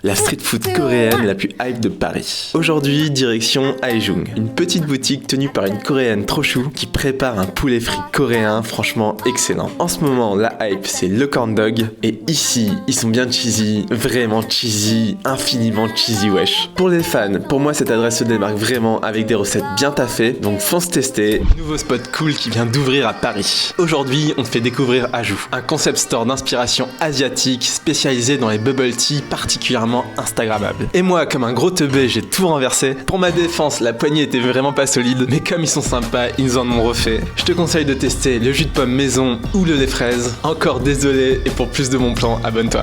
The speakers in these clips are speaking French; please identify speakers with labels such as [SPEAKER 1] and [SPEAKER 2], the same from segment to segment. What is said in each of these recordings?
[SPEAKER 1] La street food coréenne la plus hype de Paris. Aujourd'hui, direction Aejung, une petite boutique tenue par une coréenne trop chou qui prépare un poulet frit coréen franchement excellent. En ce moment, la hype c'est le corn dog et ici, ils sont bien cheesy, vraiment cheesy, infiniment cheesy wesh. Pour les fans, pour moi cette adresse se démarque vraiment avec des recettes bien taffées, donc fonce tester. Nouveau spot cool qui vient d'ouvrir à Paris. Aujourd'hui, on te fait découvrir Aju, un concept store d'inspiration asiatique spécialisé dans les bubble tea particulièrement instagrammable. Et moi, comme un gros teubé, j'ai tout renversé. Pour ma défense, la poignée était vraiment pas solide, mais comme ils sont sympas, ils nous en ont refait. Je te conseille de tester le jus de pomme maison ou le lait fraise. Encore désolé, et pour plus de mon plan, abonne-toi.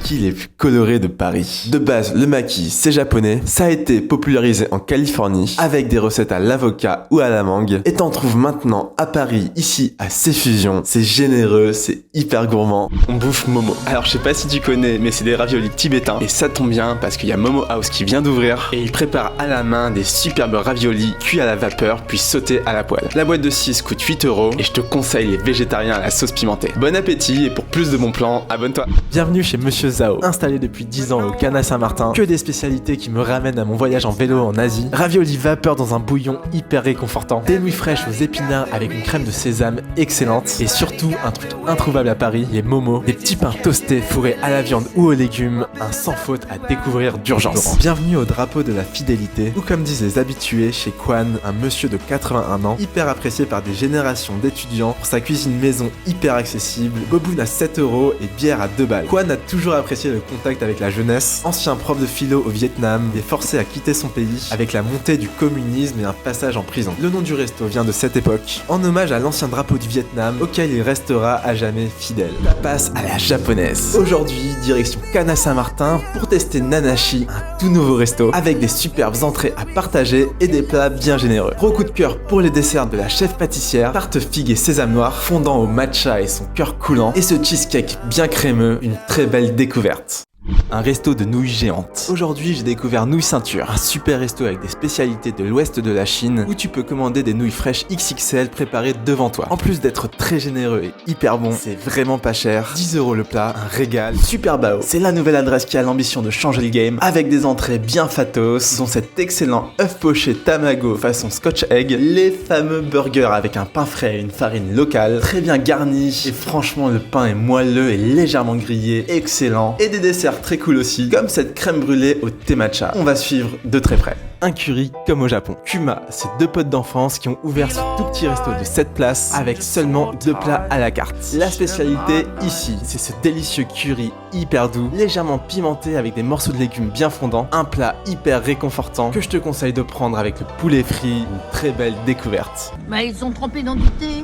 [SPEAKER 1] Qui est les plus colorés de Paris? De base, le maquis, c'est japonais. Ça a été popularisé en Californie avec des recettes à l'avocat ou à la mangue. Et t'en trouves maintenant à Paris, ici à Cfusion. C'est généreux, c'est hyper gourmand. On bouffe Momo. Alors je sais pas si tu connais, mais c'est des raviolis tibétains. Et ça tombe bien parce qu'il y a Momo House qui vient d'ouvrir et il prépare à la main des superbes raviolis cuits à la vapeur puis sautés à la poêle. La boîte de 6 coûte 8€ et je te conseille les végétariens à la sauce pimentée. Bon appétit et pour plus de bons plans, abonne-toi.
[SPEAKER 2] Bienvenue chez Monsieur Zhao, installé depuis 10 ans au Canal Saint-Martin. Que des spécialités qui me ramènent à mon voyage en vélo en Asie. Raviolis vapeur dans un bouillon hyper réconfortant. Des nouilles fraîches aux épinards avec une crème de sésame excellente. Et surtout, un truc introuvable à Paris, les momos. Des petits pains toastés fourrés à la viande ou aux légumes. Un sans faute à découvrir d'urgence. Bienvenue au drapeau de la fidélité, ou comme disent les habitués, chez Kwan, un monsieur de 81 ans, hyper apprécié par des générations d'étudiants pour sa cuisine maison hyper accessible, boboon à 7€ et bière à 2 balles. Kwan a toujours apprécié le contact avec la jeunesse. Ancien prof de philo au Vietnam, il est forcé à quitter son pays avec la montée du communisme et un passage en prison. Le nom du resto vient de cette époque, en hommage à l'ancien drapeau du Vietnam auquel il restera à jamais fidèle. Passe à la japonaise. Aujourd'hui, direction Canal Saint-Martin pour tester Nanashi, un tout nouveau resto avec des superbes entrées à partager et des plats bien généreux. Gros coup de cœur pour les desserts de la chef pâtissière, tarte figue et sésame noir fondant au matcha et son cœur coulant, et ce cheesecake bien crémeux, une très belle découverte. Un resto de nouilles géantes. Aujourd'hui, j'ai découvert Nouilles Ceinture, un super resto avec des spécialités de l'ouest de la Chine où tu peux commander des nouilles fraîches XXL préparées devant toi. En plus d'être très généreux et hyper bon, c'est vraiment pas cher. 10€ le plat, un régal. Super Bao, c'est la nouvelle adresse qui a l'ambition de changer le game avec des entrées bien fatos, dont cet excellent œuf poché tamago façon scotch egg, les fameux burgers avec un pain frais et une farine locale, très bien garni et franchement le pain est moelleux et légèrement grillé, excellent, et des desserts très cool aussi, comme cette crème brûlée au thé matcha. On va suivre de très près. Un curry comme au Japon. Kuma, c'est 2 potes d'enfance qui ont ouvert ce tout petit resto de 7 places avec seulement 2 plats à la carte. La spécialité ici, c'est ce délicieux curry hyper doux, légèrement pimenté avec des morceaux de légumes bien fondants, un plat hyper réconfortant que je te conseille de prendre avec le poulet frit, une très belle découverte.
[SPEAKER 3] Bah ils sont trempés dans du thé.